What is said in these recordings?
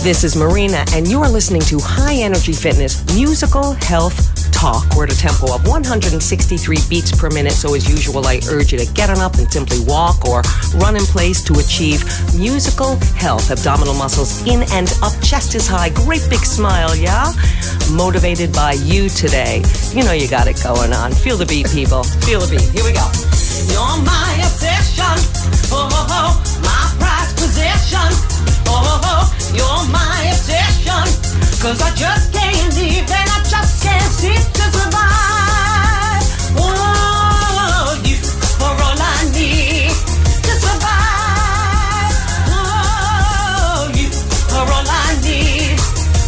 This is Marina, and you are listening to High Energy Fitness Musical Health Talk. We're at a tempo of 163 beats per minute, so as usual, I urge you to get on up and simply walk or run in place to achieve musical health. Abdominal muscles in and up, chest is high, great big smile, yeah? Motivated by you today. You know you got it going on. Feel the beat, people. Feel the beat. Here we go. You're my obsession. Oh, oh, oh. My prized possession. Oh, oh, oh. You're my obsession. 'Cause I just can't live and I just can't sit to survive. Oh, you are all I need to survive. Oh, you are all I need.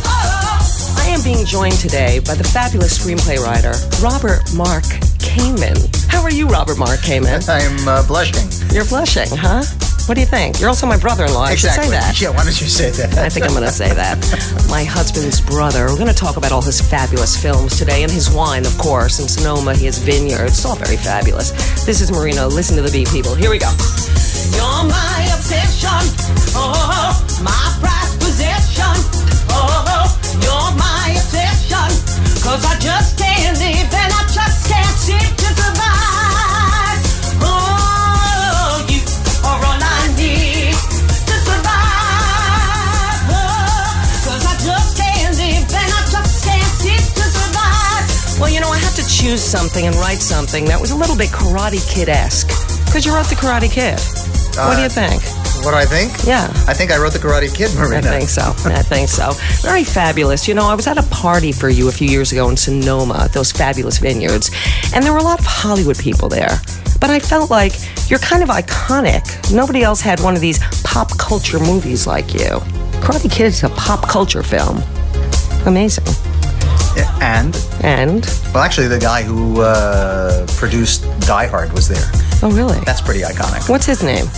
Oh. I am being joined today by the fabulous screenplay writer, Robert Mark Kamen. How are you, Robert Mark Kamen? I'm blushing. You're blushing, huh? What do you think? You're also my brother-in-law. I should say that. Yeah, why don't you say that? I think I'm going to say that. My husband's brother. We're going to talk about all his fabulous films today, and his wine, of course. In Sonoma, he has vineyards. It's all very fabulous. This is Marina. Listen to the beat, people. Here we go. You're my obsession. Oh, my prized possession. Oh, you're my obsession. 'Cause I just can't live and I just can't seem to survive. Oh, you are all I need to survive. Oh, 'cause I just can't live and I just can't seem to survive. Well, you know, I had to choose something and write something that was a little bit Karate Kid-esque. Because you wrote The Karate Kid. What do you think? What do I think? Yeah. I think I wrote The Karate Kid, Marina. I think so. I think so. Very fabulous. You know, I was at a party for you a few years ago in Sonoma, at those fabulous vineyards, and there were a lot of Hollywood people there. But I felt like you're kind of iconic. Nobody else had one of these pop culture movies like you. Karate Kid is a pop culture film. Amazing. And? Well, actually, the guy who produced Die Hard was there. Oh, really? That's pretty iconic. What's his name?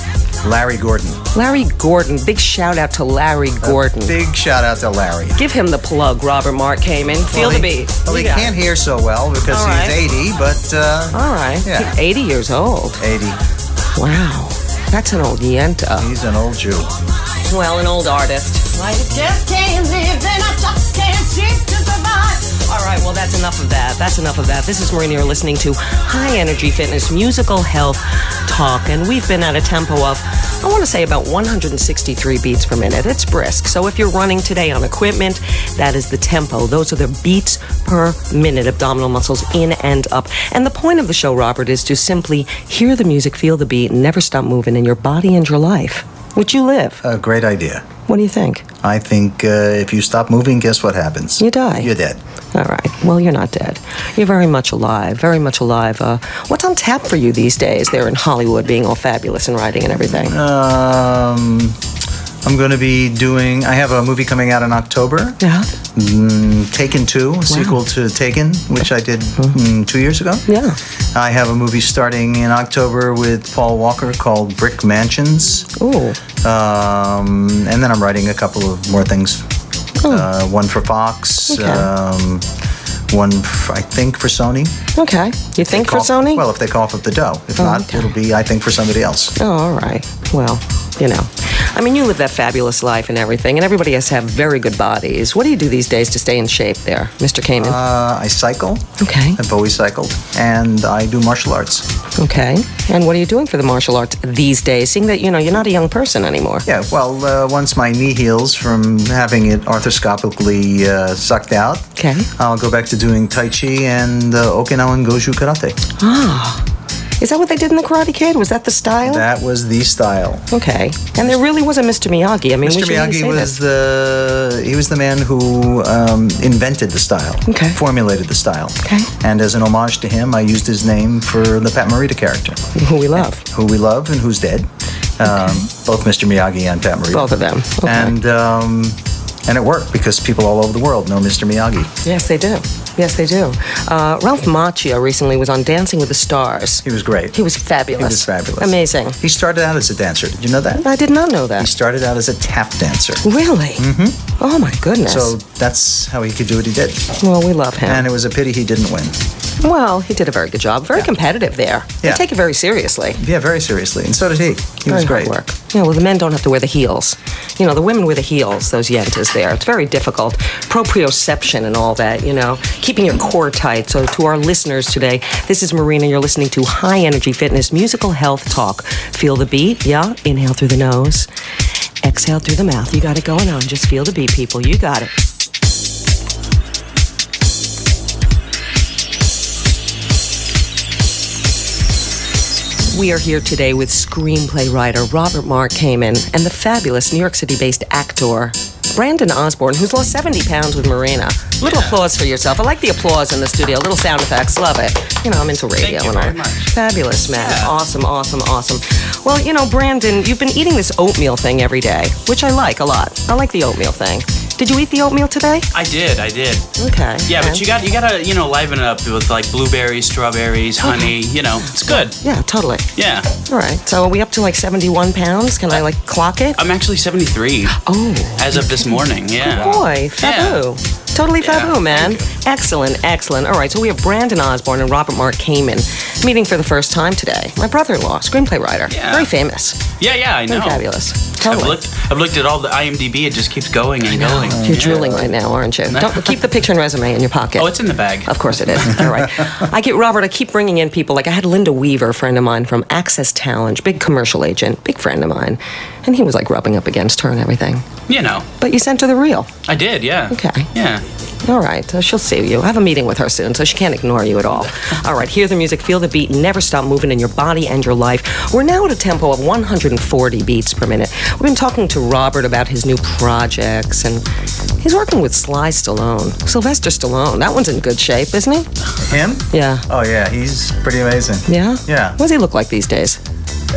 Larry Gordon. Larry Gordon. Big shout out to Larry Gordon. Big shout out to Larry. Give him the plug. Robert Mark came in. Feel the beat. Well, he can't hear so well because he's 80, but... all right. Yeah. 80 years old. 80. Wow. That's an old yenta. He's an old Jew. Well, an old artist. I just can't live and I just can't seem to survive. All right, well, that's enough of that. That's enough of that. This is Marina. You're listening to High Energy Fitness Musical Health Talk, and we've been at a tempo of, I want to say, about 163 beats per minute. It's brisk. So if you're running today on equipment, that is the tempo. Those are the beats per minute, abdominal muscles in and up. And the point of the show, Robert, is to simply hear the music, feel the beat, and never stop moving in your body and your life. Would you live? A great idea. What do you think? I think if you stop moving, guess what happens? You die. You're dead. All right. Well, you're not dead. You're very much alive. Very much alive. What's on tap for you these days? They're in Hollywood being all fabulous and writing and everything. I'm going to be doing... I have a movie coming out in October. Yeah. Taken 2, a sequel to Taken, which I did 2 years ago. Yeah. I have a movie starting in October with Paul Walker called Brick Mansions. Ooh. And then I'm writing a couple of more things. One for Fox. Okay. One, I think, for Sony. Okay. You think for Sony? Well, if they cough up the dough. If not, okay. It'll be, I think, for somebody else. Oh, all right. Well, you know. I mean, you live that fabulous life and everything, and everybody has to have very good bodies. What do you do these days to stay in shape there, Mr. Kamen? I cycle. Okay. I've always cycled. And I do martial arts. Okay. And what are you doing for the martial arts these days, seeing that, you know, you're not a young person anymore? Yeah, well, once my knee heals from having it arthroscopically sucked out, okay, I'll go back to doing Tai Chi and Okinawan Goju Karate. Ah. Is that what they did in The Karate Kid? Was that the style? That was the style. Okay. And there really was a Mr. Miyagi. I mean, Mr. Miyagi was the man who invented the style. Okay. Formulated the style. Okay. And as an homage to him, I used his name for the Pat Morita character. Who we love. Who we love and who's dead. Both Mr. Miyagi and Pat Morita. Both of them. Okay. And it worked because people all over the world know Mr. Miyagi. Yes, they do. Yes, they do. Ralph Macchio recently was on Dancing with the Stars. He was great. He was fabulous. He was fabulous. Amazing. He started out as a dancer. Did you know that? I did not know that. He started out as a tap dancer. Really? Mm-hmm. Oh, my goodness. So that's how he could do what he did. Well, we love him. And it was a pity he didn't win. Well, he did a very good job. Very competitive there. They take it very seriously. Yeah, very seriously. And so did he. He was great. Hard work. Yeah, well, the men don't have to wear the heels. You know, the women wear the heels, those yentas there. It's very difficult. Proprioception and all that, you know. Keeping your core tight. So to our listeners today, this is Marina. You're listening to High Energy Fitness, musical health talk. Feel the beat, yeah? Inhale through the nose. Exhale through the mouth. You got it going on. Just feel the beat, people. You got it. We are here today with screenplay writer Robert Mark Kamen and the fabulous New York City-based actor Brandon Osbourne, who's lost 70 pounds with Marina. Little applause for yourself. I like the applause in the studio. Little sound effects. Love it. You know, I'm into radio and all. Thank you very much. Fabulous, man. Yeah. Awesome, awesome, awesome. Well, you know, Brandon, you've been eating this oatmeal thing every day, which I like a lot. I like the oatmeal thing. Did you eat the oatmeal today? I did. Okay. Yeah, but you gotta, you know, liven it up with like blueberries, strawberries, honey. You know, it's good. Yeah, totally. Yeah. All right. So are we up to like 71 pounds? Can I like clock it? I'm actually 73. Oh. As of this morning. Yeah. Good boy. Fabu. Yeah. Totally Yeah, fabu, man. thank you. Excellent, excellent. All right, so we have Brandon Osbourne and Robert Mark Kamen meeting for the first time today. My brother-in-law, screenplay writer. Yeah. Very famous. Yeah, I know. Very fabulous. Totally. I've looked at all the IMDb. It just keeps going and going. You're drooling right now, aren't you? Don't keep the picture and resume in your pocket. Oh, it's in the bag. Of course it is. All right. I keep bringing in people. Like I had Linda Weaver, a friend of mine from Access Talent, big commercial agent, big friend of mine. And he was like rubbing up against her and everything. You know. But you sent her the reel. I did, yeah. Okay. Yeah. All right, she'll see you. I have a meeting with her soon, so she can't ignore you at all. All right, hear the music, feel the beat, never stop moving in your body and your life. We're now at a tempo of 140 beats per minute. We've been talking to Robert about his new projects, and he's working with Sylvester Stallone. That one's in good shape, isn't he? Him? Yeah. Oh, yeah. He's pretty amazing. Yeah? Yeah. What does he look like these days?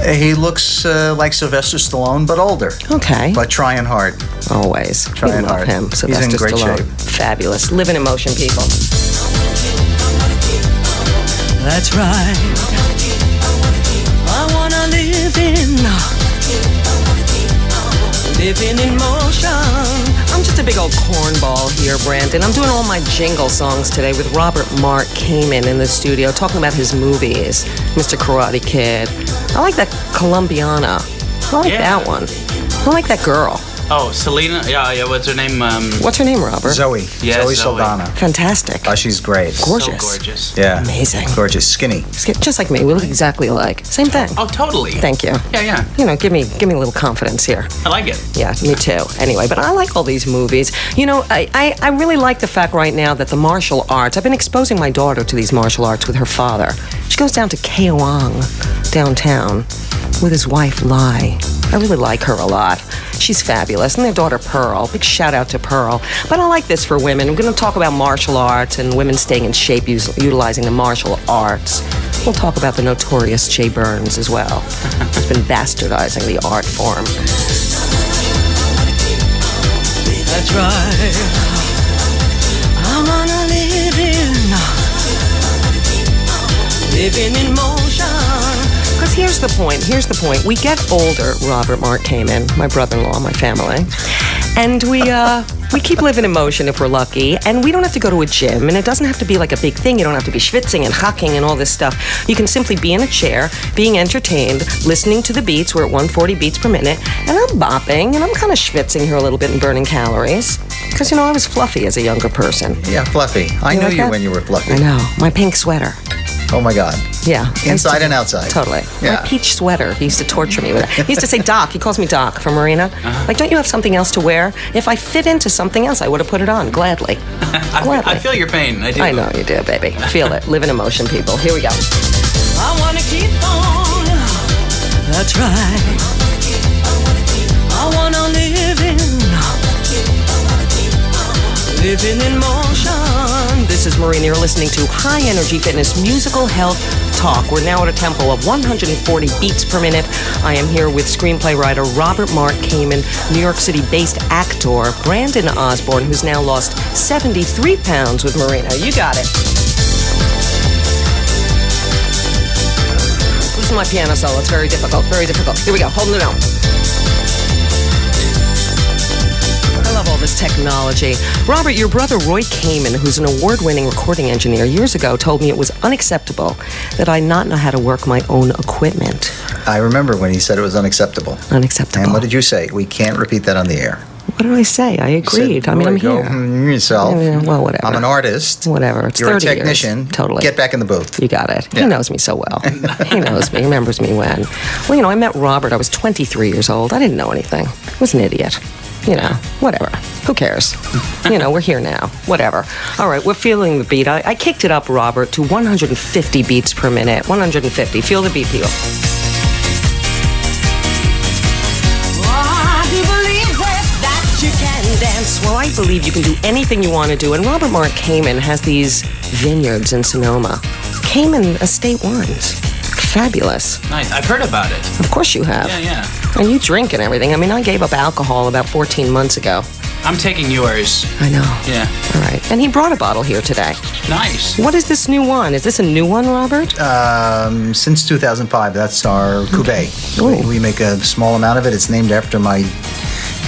He looks like Sylvester Stallone, but older. Okay. But trying hard. Always. Trying we love hard. him, He's Sylvester in great Stallone. shape. Fabulous. Living in motion, people. That's right. I wanna live in motion. I'm just a big old cornball here, Brandon. I'm doing all my jingle songs today with Robert Mark Kamen in the studio, talking about his movies, Mr. Karate Kid. I like that Colombiana. I like that one. I like that girl. Oh, Selena. Yeah. What's her name? What's her name, Robert? Zoe. Yeah, Zoe Zoe. Saldana. Fantastic. Oh, she's great. Gorgeous. So gorgeous. Yeah. Amazing. Gorgeous. Skinny. Just like me. We look exactly alike. Same thing. Oh, totally. Thank you. Yeah. You know, give me a little confidence here. I like it. Yeah, me too. Anyway, but I like all these movies. You know, I really like the fact right now that the martial arts, I've been exposing my daughter to these martial arts with her father. She goes down to Kaohsiung downtown with his wife, Lai. I really like her a lot. She's fabulous. And their daughter, Pearl. Big shout out to Pearl. But I like this for women. We're going to talk about martial arts and women staying in shape utilizing the martial arts. We'll talk about the notorious Jay Burns as well. He's been bastardizing the art form. That's right. I wanna living in motion. Because here's the point. We get older, Robert Mark Kamen, my brother-in-law, my family, and we keep living in motion if we're lucky, and we don't have to go to a gym, and it doesn't have to be like a big thing. You don't have to be schwitzing and hacking and all this stuff. You can simply be in a chair, being entertained, listening to the beats. We're at 140 beats per minute, and I'm bopping, and I'm kind of schwitzing here a little bit and burning calories. Because, you know, I was fluffy as a younger person. Yeah, fluffy. I knew like you that? when you were fluffy. I know. My pink sweater. Oh, my God. Yeah. Inside and outside. Totally. Yeah. My peach sweater. He used to torture me with it. He used to say, Doc. He calls me Doc from Marina. Like, don't you have something else to wear? If I fit into something else, I would have put it on, gladly. I feel your pain. I do. I know you do, baby. Feel it. Live in emotion, people. Here we go. I wanna keep on. That's right. I wanna living in motion. This is Marina. You're listening to High Energy Fitness Musical Health Talk. We're now at a tempo of 140 beats per minute. I am here with screenplay writer Robert Mark Kamen, New York City-based actor Brandon Osbourne, who's now lost 73 pounds with Marina. You got it. Listen to my piano solo. It's very difficult. Very difficult. Here we go. Holding it down. I love all this technology. Robert, your brother Roy Kamen, who's an award-winning recording engineer, years ago told me it was unacceptable that I not know how to work my own equipment. I remember when he said it was unacceptable. Unacceptable. And what did you say? We can't repeat that on the air. What did I say? I agreed. Said, I mean, I'm go here. Yourself. Well, whatever. I'm an artist. Whatever. It's You're 30 a technician. Years. Totally. Get back in the booth. You got it. Yeah. He knows me so well. He knows me. He remembers me when. Well, you know, I met Robert. I was 23 years old. I didn't know anything. I was an idiot. You know, whatever. Who cares? You know, we're here now. Whatever. All right, we're feeling the beat. I kicked it up, Robert, to 150 beats per minute. 150. Feel the beat, people. You can dance. Well, I believe you can do anything you want to do. And Robert Mark Kamen has these vineyards in Sonoma. Kamen Estate Wines. Fabulous. Nice. I've heard about it. Of course you have. Yeah. And you drink and everything. I mean, I gave up alcohol about 14 months ago. I'm taking yours. I know. Yeah. All right. And he brought a bottle here today. Nice. What is this new one? Is this a new one, Robert? Since 2005, that's our cuvee. We make a small amount of it. It's named after my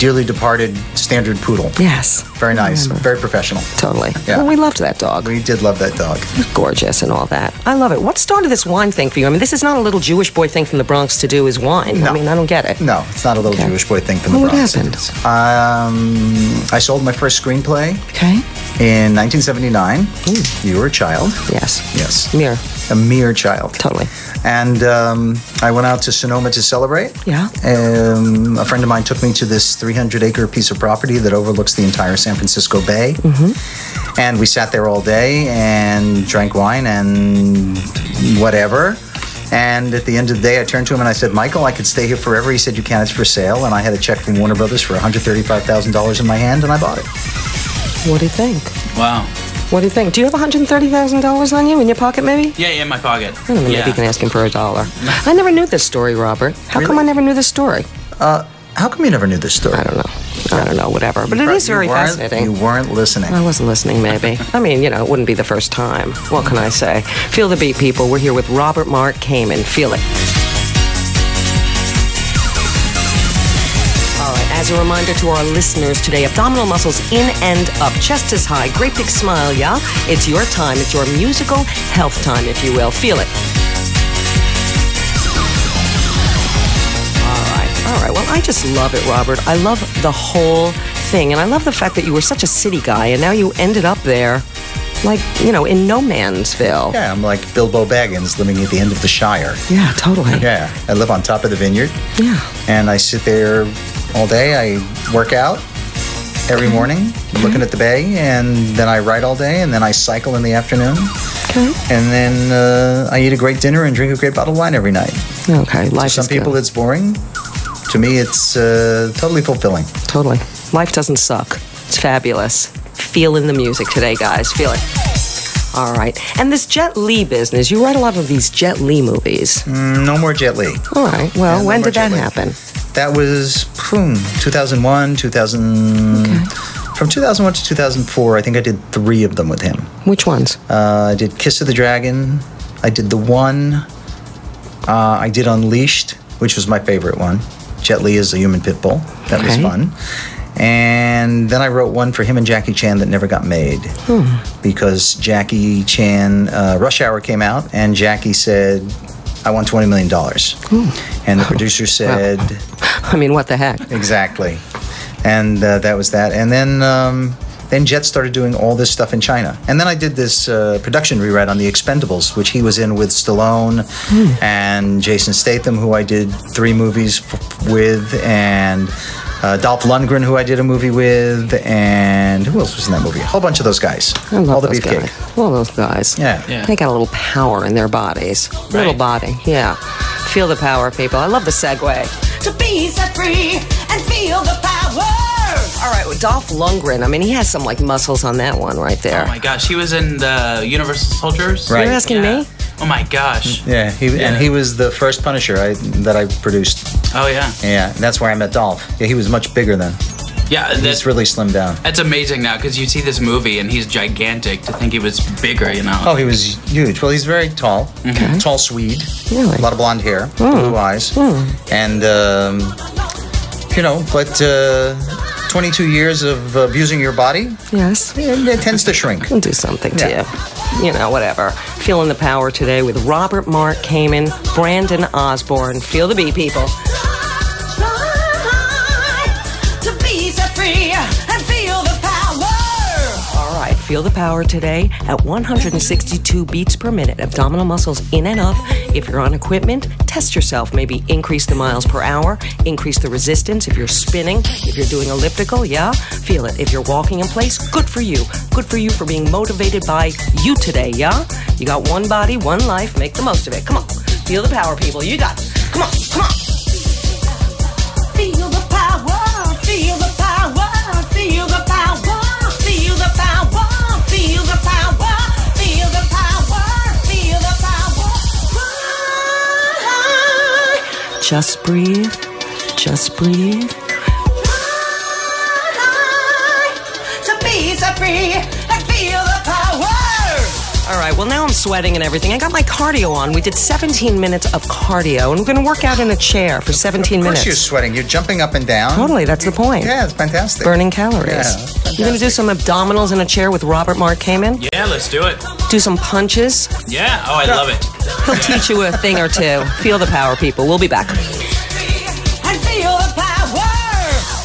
dearly departed standard poodle. Yes. Very nice. Very professional. Totally. Yeah. Well, we loved that dog. We did love that dog. Gorgeous and all that. I love it. What started this wine thing for you? I mean, this is not a little Jewish boy thing from the Bronx to do is wine. No. I mean, I don't get it. No, it's not a little Jewish boy thing from the What Bronx. happened? I sold my first screenplay Okay. in 1979. You were a child. Yes. Yes. Mirror. A mere child. Totally. And I went out to Sonoma to celebrate. Yeah. A friend of mine took me to this 300-acre piece of property that overlooks the entire San Francisco Bay. Mm-hmm. And we sat there all day and drank wine and whatever. And at the end of the day, I turned to him and I said, Michael, I could stay here forever. He said, you can't, it's for sale. And I had a check from Warner Brothers for $135,000 in my hand, and I bought it. What do you think? Wow. What do you think? Do you have $130,000 on you in your pocket, maybe? Yeah, in my pocket. I don't know, maybe you can ask him for $1. I never knew this story, Robert. How come I never knew this story? How come you never knew this story? I don't know, whatever. But it is very fascinating. You weren't listening. I wasn't listening, maybe. I mean, you know, it wouldn't be the first time. What can I say? Feel the beat, people. We're here with Robert Mark Kamen. Feel it. All right, as a reminder to our listeners today, abdominal muscles in and up, chest is high, great big smile, yeah? It's your time. It's your musical health time, if you will. Feel it. All right, well, I just love it, Robert. I love the whole thing. And I love the fact that you were such a city guy, and now you ended up there, like, you know, in no mansville. Yeah, I'm like Bilbo Baggins living at the end of the Shire. Yeah, totally. Yeah, I live on top of the vineyard. Yeah. And I sit there all day. I work out every morning, looking at the bay, and then I write all day, and then I cycle in the afternoon. Okay. And then I eat a great dinner and drink a great bottle of wine every night. Okay, life To some is people, good. it's boring. To me, it's totally fulfilling. Totally. Life doesn't suck. It's fabulous. Feeling the music today, guys. Feel it. All right. And this Jet Li business, you write a lot of these Jet Li movies. No more Jet Li. All right. Well, Yeah, when no more did that Jet Li. happen? That was 2001, 2000. Okay. From 2001 to 2004, I think I did 3 of them with him. Which ones? I did Kiss of the Dragon. I did The One. I did Unleashed, which was my favorite one. Jet Li is a human pit bull. That was Okay. fun. And then I wrote one for him and Jackie Chan that never got made. Because Jackie Chan, Rush Hour came out, and Jackie said, I want $20 million. And the producer said... I mean, what the heck? Exactly. And that was that. And then Jet started doing all this stuff in China. And then I did this production rewrite on the Expendables, which he was in with Stallone and Jason Statham, who I did 3 movies with, and Dolph Lundgren, who I did a movie with, and who else was in that movie? A whole bunch of those guys. I love all the those beefcake. guys. All those guys. Yeah. They got a little power in their bodies. Little Right. body. Yeah. Feel the power, people. I love the segue. To be set free and feel the power. All right, well, Dolph Lundgren. I mean, he has some like muscles on that one right there. Oh my gosh, he was in the Universal Soldiers. Right. You're asking me? Oh my gosh. Yeah, and he was the first Punisher that I produced. Oh yeah. Yeah, and that's where I met Dolph. Yeah, he was much bigger then. Yeah, He's that's really slimmed down. that's amazing now because you see this movie and he's gigantic. To think he was bigger, you know. Oh, he was huge. Well, he's very tall. Okay. Tall Swede. Really? A lot of blonde hair, blue eyes. And, but 22 years of abusing your body, Yes. it tends to shrink. We'll do something to Yeah. you. You know, whatever. Feeling the power today with Robert Mark Kamen, Brandon Osbourne. Feel the beat, people. To be set free and feel the power. All right, feel the power today at 162 beats per minute. Abdominal muscles in and up. If you're on equipment, test yourself. Maybe increase the miles per hour, increase the resistance. If you're spinning, if you're doing elliptical, yeah, feel it. If you're walking in place, good for you. Good for you for being motivated by you today, yeah? You got one body, one life. Make the most of it. Come on. Feel the power, people. You got it. Come on, come on. Feel the power. Feel the power. Feel the power. Feel the power. Feel the power. Feel the power. Feel the power. Just breathe. Just breathe. To be set free and feel the power. All right, well, now I'm sweating and everything. I got my cardio on. We did 17 minutes of cardio, and we're going to work out in a chair for 17 Of course minutes. you're sweating. You're jumping up and down. Totally, that's the point. Yeah, it's fantastic. Burning calories. Yeah, fantastic. You're going to do some abdominals in a chair with Robert Mark Kamen? Yeah, let's do it. Do some punches? Yeah. Oh, I love it. He'll teach you a thing or two. Feel the power, people. We'll be back. And feel the power.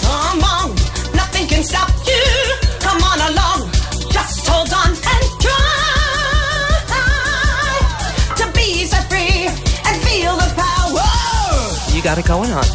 Come on, nothing can stop you. Come on along, just hold on and try to be set free and feel the power. You got it going on.